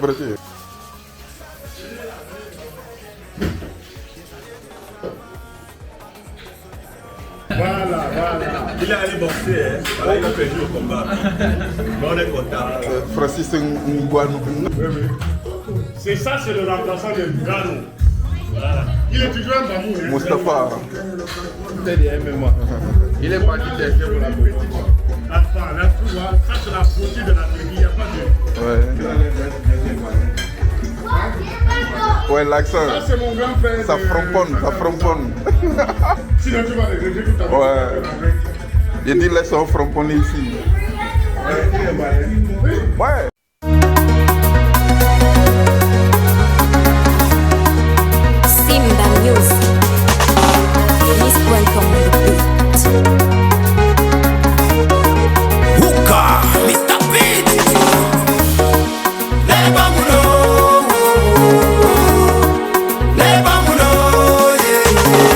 apprécié. Voilà. Il est allé boxer, hein. Voilà, il a perdu au combat. Mais on est content. Francis Ngouanou. C'est ça, c'est le remplaçant de Nganou. Voilà. Il est toujours un Bamou. Hein. Mustapha. C'est des MMA. Il est parti tester pour la politique. Enfin, là, tu vois, ça c'est la beauté de la Turquie, il n'y a pas de... Ouais, l'accent. Ça c'est mon grand frère. Ça framponne. Sinon tu vas regretter tout à l'heure. Ouais. Il dit laisse on framponner ici. Ouais. Simba Music. Miss.com. Hookah, Mr. Beat. Les bambounos, yeah.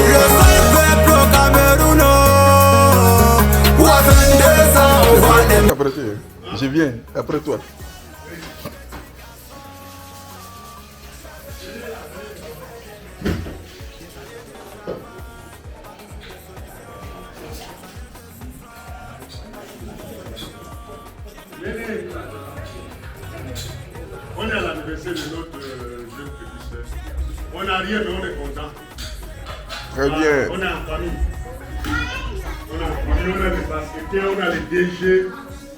Le seul peuple au Cameroun, où à 22 ans on voit les... Apprécié. Je viens après toi. On est à l'anniversaire de notre jeune petit frère. On n'a rien, mais on est content. Très bien. On est en famille. On a les basketteurs, on a les DG,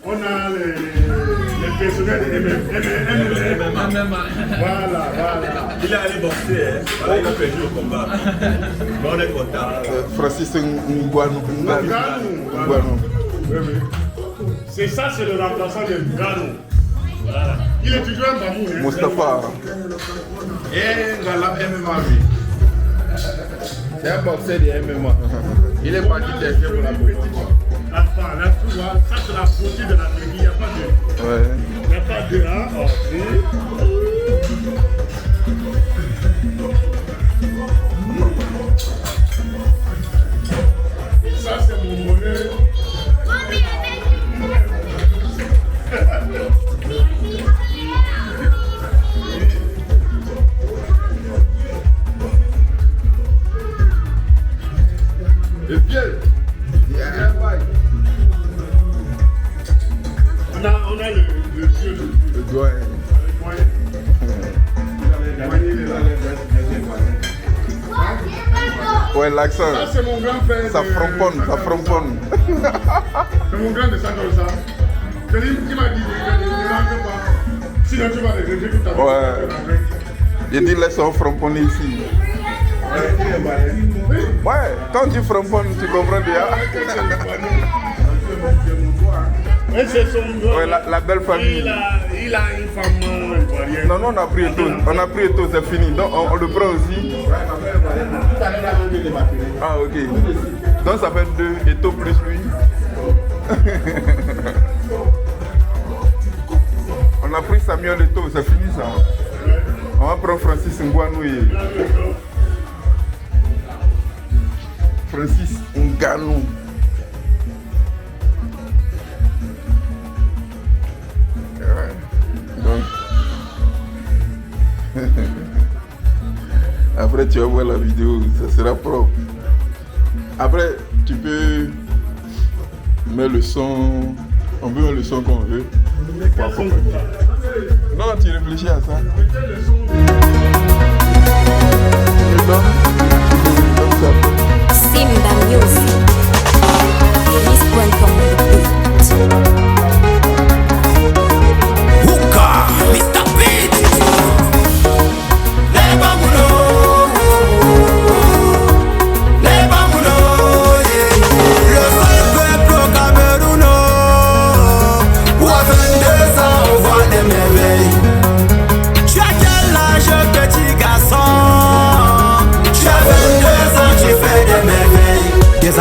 on a les personnels de MMA. Voilà. Il est allé boxer, hein. Voilà, il a perdu au combat. Mais on est content. Francis Ngouanou. C'est ça, c'est le remplaçant de Nganou. Voilà. Il est toujours un Bamou. Hein. Mustapha. Et Ngala MMA, lui. C'est un boxeur des MMA. Il est parti tester pour la politique. Enfin, là, tu vois, ça c'est la beauté de la Turquie, il n'y a pas de... Ouais. Il n'y a pas de... Hein? Oh, ça c'est mon bonheur. Et bien, il y a un bail. On a le vieux, Le doigt. Ouais, l'accent. Ça c'est mon grand frère. Ça framponne. C'est mon grand de ça comme ça. C'est lui qui m'a dit, ne rentre pas. Sinon tu vas regretter tout à l'heure. Ouais. Il dit laisse on framponner ici. Ouais, quand tu framponnes, tu comprends bien. Oui, c'est son gars. Ouais, la belle famille. Il a une femme ivoirienne. Non, on a pris tout. C'est fini. Donc on le prend aussi. Ah, ok. Donc ça fait 2 et tout plus lui. On a pris Samuel et tout, c'est fini ça. On va prendre Francis Ngouanou et Francis Ngannou. Ouais. Donc, après tu vas voir la vidéo, ça sera propre. Après tu peux mettre le son, on peut mettre le son qu'on veut. Non, tu réfléchis à ça. Simba Music. Miss.com. Hookah, Mr. Beat. Les bambounos, yeah. Le seul peuple au Cameroun, où à 22 ans on voit les merveilles. Tu as quel âge, petit garçon? Tu as 22 ans, tu fais des merveilles. Des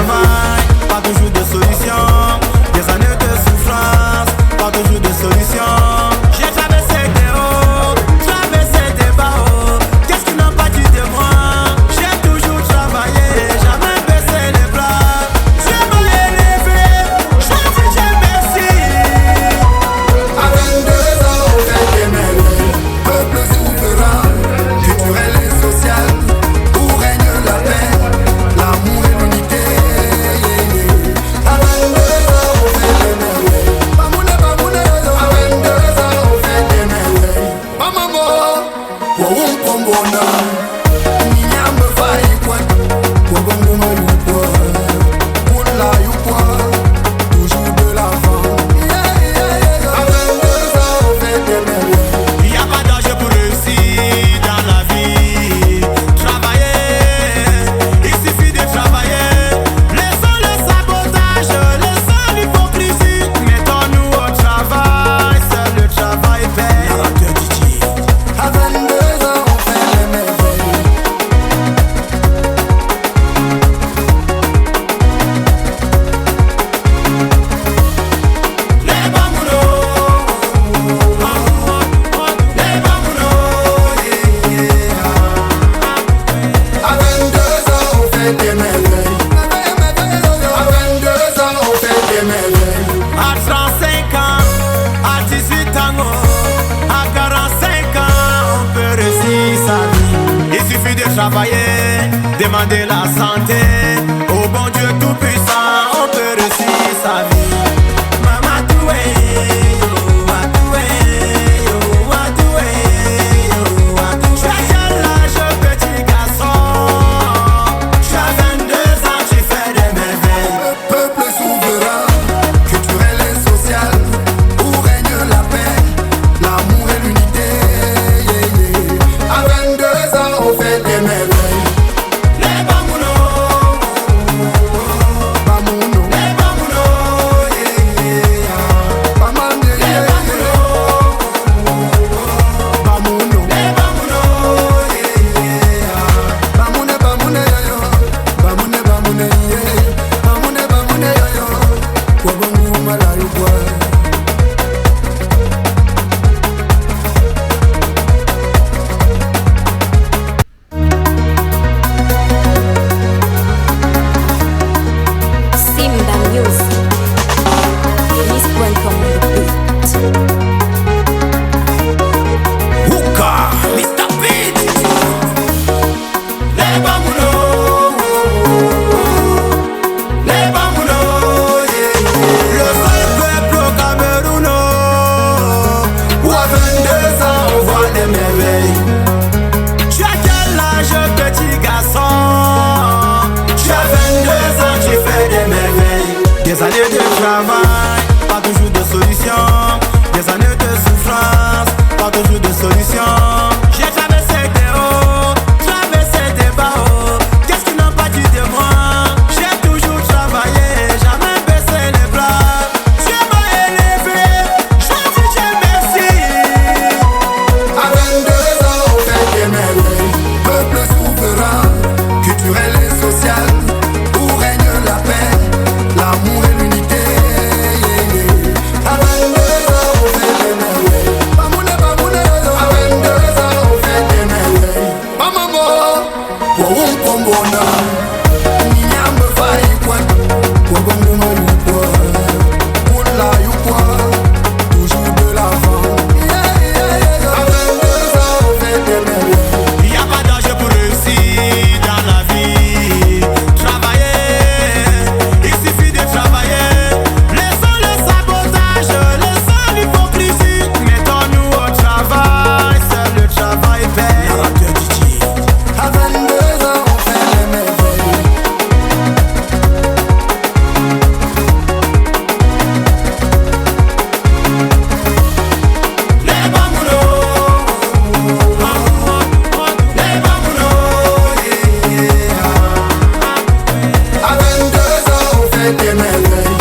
travail, pas toujours de solution. Des années de souffrance, pas toujours de solution. J'ai traversé des hauts, traversé des bas. Qu'est-ce qu'ils n'ont pas dit de moi? J'ai toujours travaillé, jamais baissé les bras. Dieu m'a élevé, j'ai dit Dieu merci. À 22 ans, on fait des merveilles. Peuple souverain, culturel et social, où règne la paix, l'amour et l'unité. À 22 ans, on fait des merveilles. Bamoune, bamoune, à 22 ans, on fait des merveilles. Mamamo, wawum pombona, minyambe fayi kwan, wabonguma yukwa, kula yukwa, toujours de l'avant. À 22 ans, on fait des merveilles. Il n'y a pas d'âge pour réussir dans la vie. Travailler, il suffit de travailler. Laissons le sabotage, laissons l'hypocrisie. Mettons-nous au travail, seul le travail paye. À 22 ans, on fait des merveilles. Les bambounos, À 22 ans, on fait des merveilles. À 22 ans, on fait des merveilles. à 35 ans, à 18 ans, à 45 ans, on peut réussir sa vie. Il suffit de travailler, demander la santé. Au bon Dieu tout-puissant, on peut réussir sa vie. Maman doué, yo, a doué, yo, a doué, yo, a doué. Tu as quel âge, petit garçon? Tu as 22 ans, tu fais des merveilles. Peuple souverain, culturel et social, où règne la paix, l'amour et l'unité. À 22 ans, on fait des merveilles. Les bambounos, Bamouno, les bambounos, Bamande, Bamouno, les bambounos, Bamoune, Bamoune, yo, Bamoune, Bamoune, Bamoune, Bamoune, yo, Wabonguma la yukwa. Simba Music. Miss.com Hooka, Mr. Beat. Les bambounos, les bambounos, Le seul peuple au Cameroun, où à 22 ans on voit des merveilles. tu as quel âge, petit garçon? Tu as 22 ans, tu fais des merveilles. Des années de travail, pas toujours de solution. Des années de souffrance, pas toujours de solution. J'ai traversé des hauts, traversé des bas. Qu'est-ce qu'ils n'ont pas dit de moi? J'ai toujours travaillé, jamais baissé les bras. Dieu m'a élevé, j'ai dit Dieu merci. À 22 ans on fait des merveilles. Peuple souverain, culturel et social, où règne la paix, l'amour et l'unité. À 22 ans on fait des merveilles. Bamoune, Bamoune, à 22 ans on fait des merveilles. Mamamo, wawum pombona, minyambe fayi kwan, wabonguma yukwa, kula yukwa, toujours de l'avant. À 22 ans on fait des merveilles. Il n'y a pas d'âge pour réussir dans la vie. Travailler, il suffit de travailler. Laissons le sabotage, laissons l'hypocrisie. Mettons-nous au travail, seul le travail paye. À 22 ans on fait des merveilles. Les bambounos, les bambounos, À 22 ans on fait des merveilles.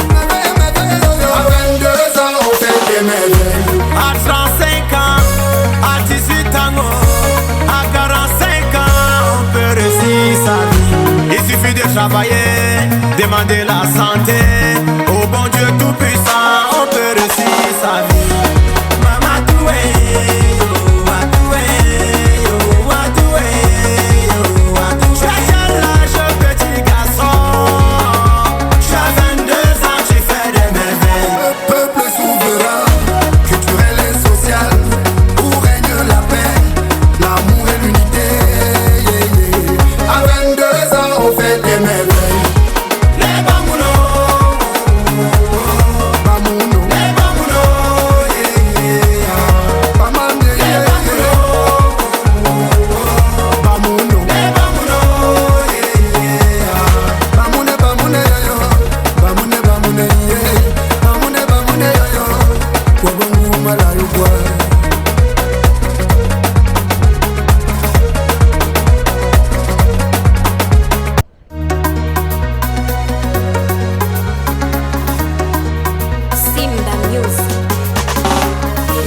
À 22 ans on fait des merveilles. à 35 ans, à 18 ans, à 45 ans, on peut réussir sa vie. Il suffit de travailler, demander la santé au bon Dieu tout-puissant, on peut réussir sa vie. Maman toué, tu as quel âge petit garçon? Tu as 22 ans, tu fais des merveilles. Peuple souverain, culturel et social, où règne la paix, l'amour et l'unité. À 22 ans, on fait des merveilles. Les bamounos, Bamouno, les bamounos, Bamande, les Bamouno, les bamounos, Bamoune, Bamoune, yo, Bamoune, Bamoune, Bamoune, Bamoune, yo, Wabongo, Malayo, boy. Simba Music.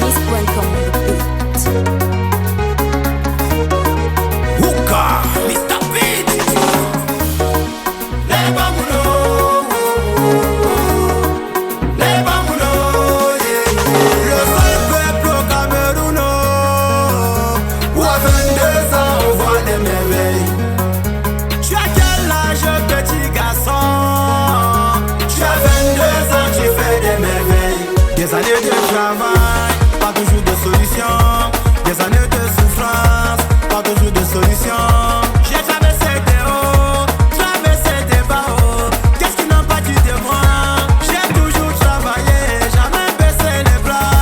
Miss.com Hooka, Mr. Beat. Les bamounos, les bamounos, Le seul peuple au Cameroun, où à 22 ans on voit les merveilles. tu as quel âge petit garçon? Tu as 22 ans, tu fais des merveilles. Des années de travail, pas toujours de solution. Des années de souffrance, pas toujours de solution. J'ai traversé des hauts, traversé des bas hauts. Qu'est-ce qu'ils n'ont pas dit de moi? J'ai toujours travaillé, jamais baissé les bras.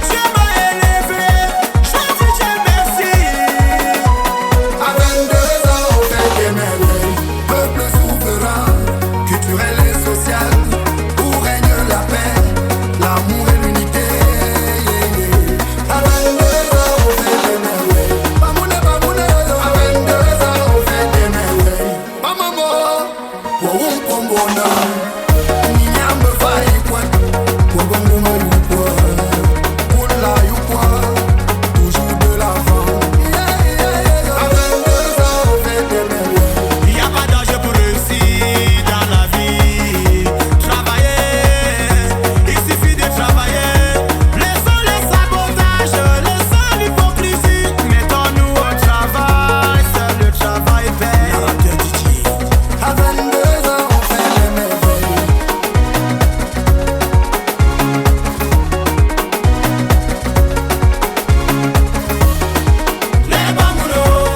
Tu m'as élevé, je dis Dieu merci. À 22 ans, on fait des merveilles. Peuple souverain, culturel et social, où règne la paix, l'amour et l'unité. À 22 ans, on fait des merveilles. Bamoune, Bamoune, yo. À 22 ans, on fait des merveilles. Mamamo, Wawum Pombona, Ninyambe Faïkwa, Wabongo Mayukwa, Oula Yukwa, toujours de l'avant. À 22 ans, on fait des merveilles. Il n'y a pas d'âge pour réussir dans la vie. Travailler, il suffit de travailler. Laissons les sabotages, laissons l'hypocrisie. Mettons-nous au travail, seul le travail paye. À 22 ans, on fait des merveilles. Les bamounos,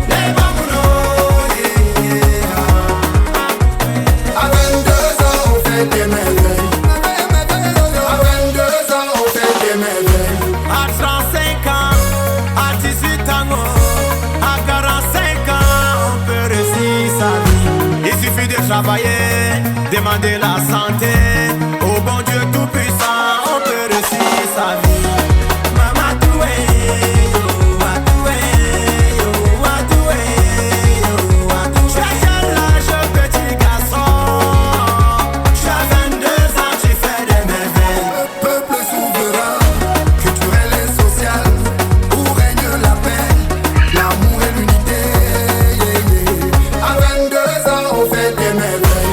les bamounos, À 22 ans, on fait des merveilles. À 22 ans, on fait des merveilles. à 35 ans, à 18 ans, à 45 ans, on peut réussir sa vie. Il suffit de travailler, demander la santé au bon Dieu tout-puissant, on peut réussir sa vie. Maman toué, tu as quel âge petit garçon? Tu as 22 ans, tu fais des merveilles. Peuple souverain, culturel et social, où règne la paix, l'amour et l'unité. À 22 ans, on fait des merveilles.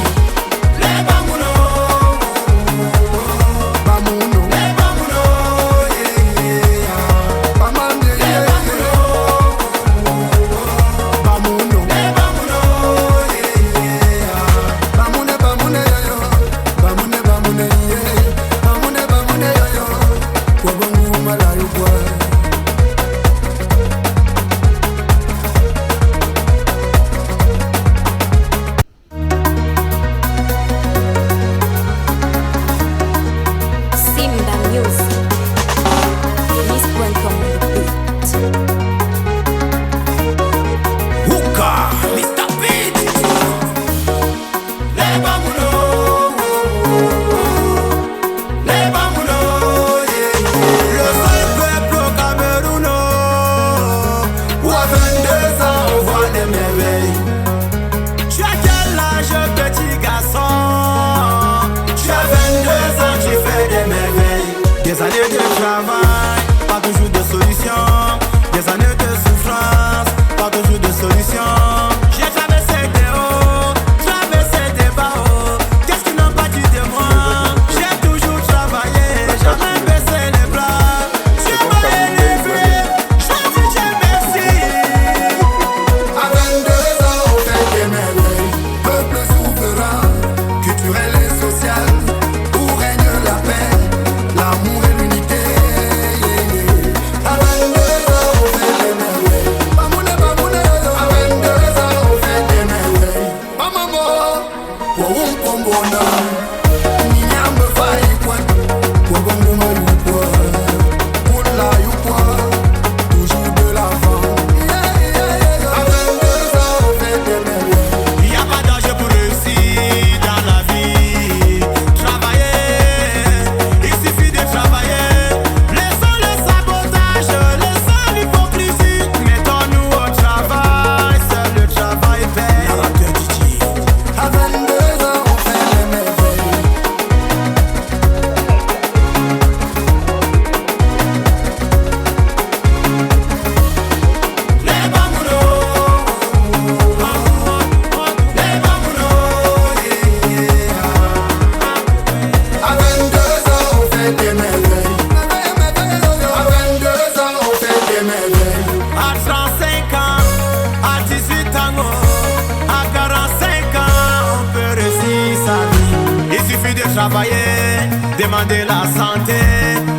travailler, demander la santé.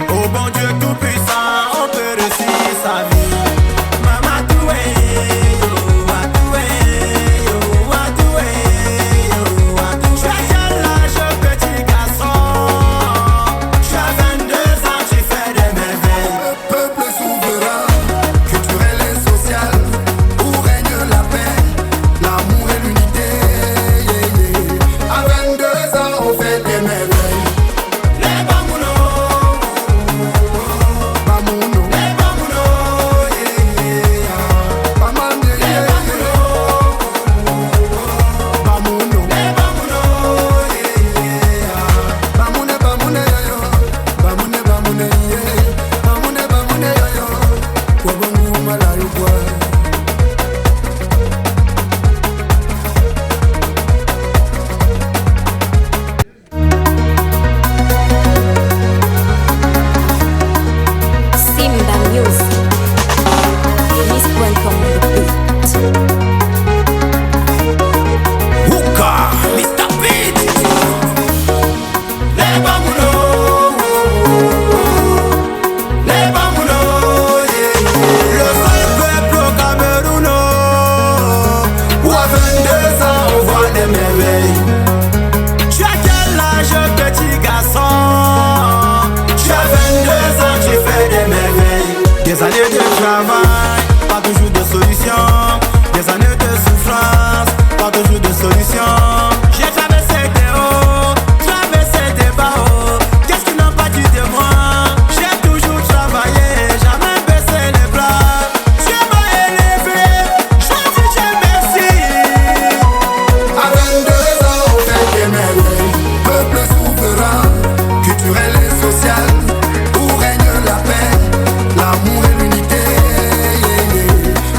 Au bon Dieu tout-puissant, on peut réussir sa vie. Maman toué, yo, a toué, yo, a toué, yo, a toué. Tu as quel âge, petit garçon? Tu as 22 ans, tu fais des merveilles. Peuple souverain, culturel et social, où règne la paix, l'amour et l'unité. À 22 ans, on fait des merveilles. Les bambounos, Bamouno, les bambounos, Bamande, les Bamouno, les bambounos, Bamoune, Bamoune, yo, Bamoune, Bamoune, Bamoune, Bamoune, yo, Wabongo, Malayo, boy. Simba Music. Miss.com Hooka, Mr. Beat. Les bambounos, les bambounos, Le seul peuple au Cameroun, où à 22 ans on voit des merveilles. tu as quel âge, petit garçon? Tu as 22 ans, tu fais des merveilles. Des années de travail, pas toujours de solution. Des années de souffrance, pas toujours de solution. J'ai traversé des hauts, traversé des bas hauts. Qu'est-ce qu'ils n'ont pas dit de moi? J'ai toujours travaillé, jamais baissé les bras. Tu m'as élevé, je dis Dieu merci. À 22 ans on fait des merveilles. Peuple souverain, culturel et social, où règne la paix, l'amour et l'unité.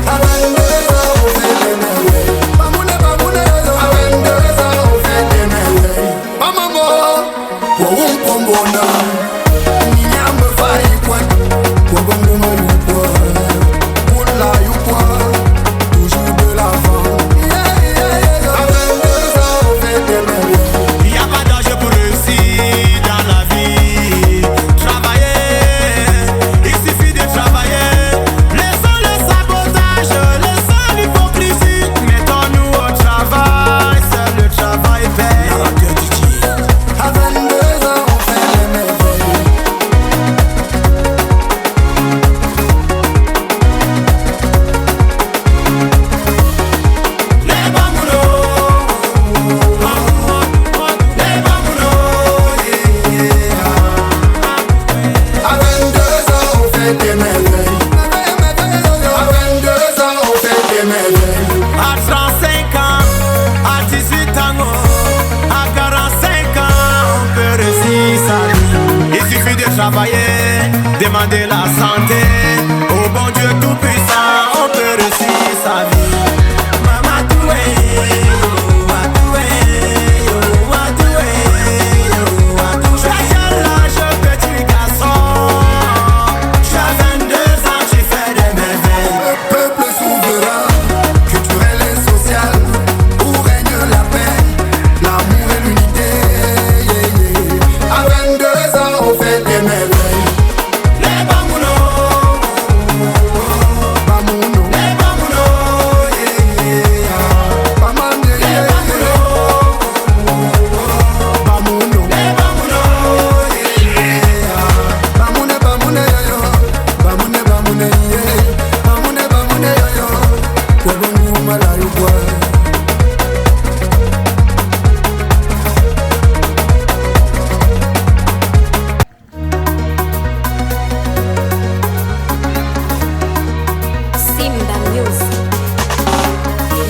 À 22 ans on fait des merveilles. Bamoune, Bamoune, yo. À 22 ans on fait des merveilles. Mamamo, Wawum Pombona, Ninyambe Faïkwa, Wabongo Mayukwa, Poula Yukwa, toujours de l'avant. À 22 ans on fait des merveilles. Y a pas d'âge pour réussir dans la vie. Travailler, il suffit de travailler. Laissons le sabotage, laissons l'hypocrisie. Mettons-nous au travail, seul le travail paye. À 22 ans on fait des merveilles. Les bambounos, les bambounos, À 22 ans on fait des merveilles. À 22 ans on fait des merveilles. à 35 ans, à 18 ans, à 45 ans, on peut réussir sa vie. Il suffit de travailler, demander la santé. Au bon Dieu tout-puissant, on peut réussir sa vie. Maman toué, yo, a toué, yo, a toué, yo, a toué. Tu as quel âge, petit garçon? Tu as 22 ans, tu fais des merveilles. Peuple souverain, culturel et social, où règne la paix, l'amour et l'unité. À 22 ans on fait des merveilles. Les bambounos, Bamouno, les bambounos, Bamande, Bamouno, les bambounos, Bamoune, Bamoune, yo, Bamoune, Bamoune, Bamoune, Bamoune, yo, Wabongo, Malayo, boy. Simba Music.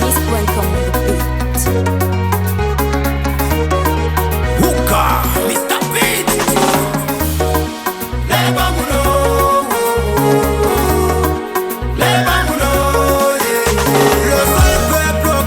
Miss.com Hooka, Mr. Beat. Les bambounos, les bambounos, Le seul peuple au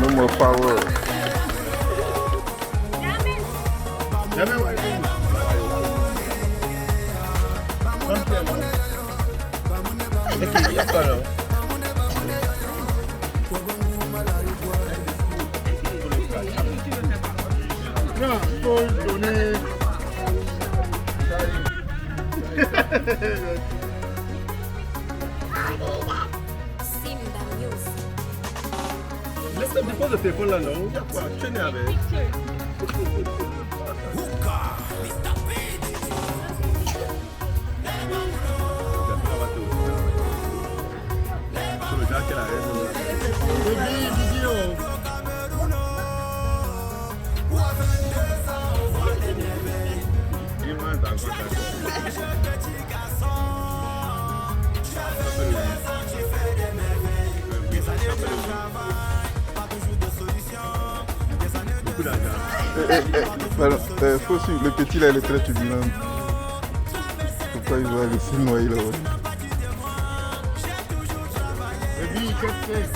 No more power. Non, il faut donner. Simba Music. Laisse-moi dépose le téléphone là, non? Il y a quoi? Tu es avec. Faut suivre, le petit là il est très turbulent. Pourquoi il va laisser noyer là-haut? Baby, qu'est-ce que c'est?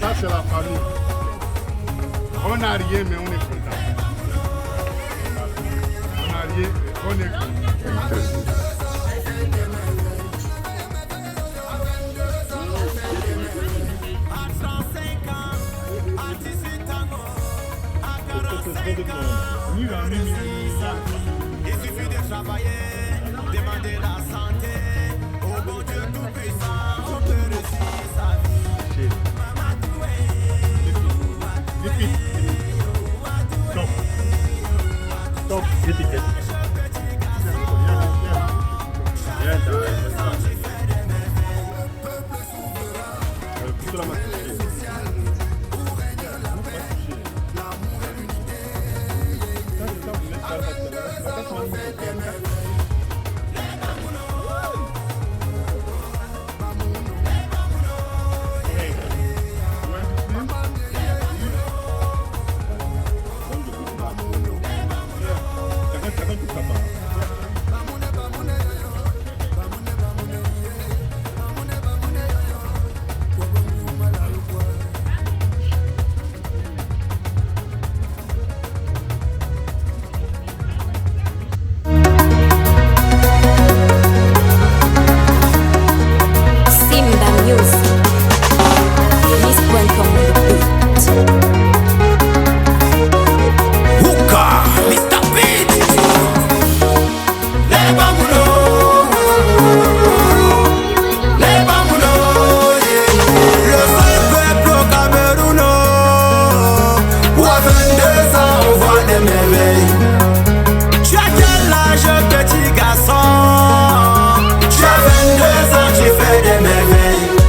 Ça c'est la famille. On n'a rien mais on est content. On n'a rien, on est content. Il suffit de travailler, demander la santé. Au bon Dieu tout-puissant, on peut réussir sa vie. Top, étiquette.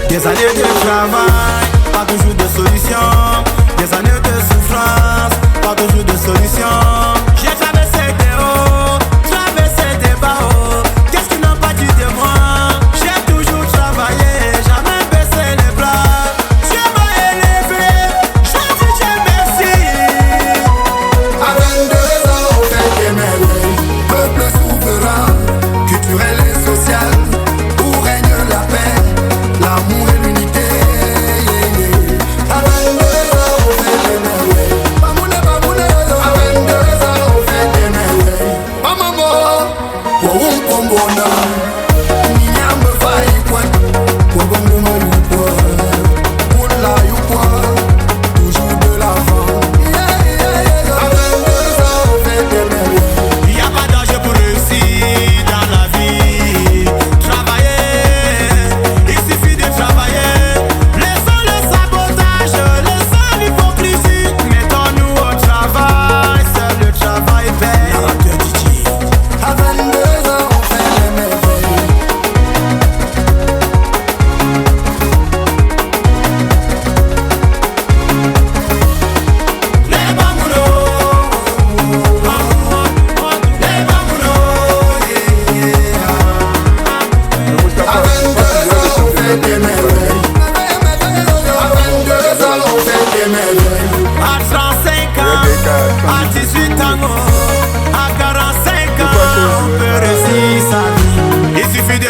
Des années de travail, pas toujours de solution. Des années de souffrance, pas toujours de solution. J'ai traversé des hauts, traversé des bas hauts. Qu'est-ce qu'ils n'ont pas dit de moi? J'ai toujours travaillé, jamais baissé les bras. Dieu m'a élevé, je dis Dieu merci. À 22 ans, on fait des merveilles. Peuple souverain, culturel et social, où règne la paix, l'amour et l'unité.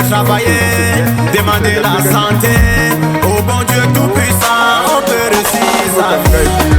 travailler, demander la santé. Au bon Dieu tout puissant, on peut réussir sa vie.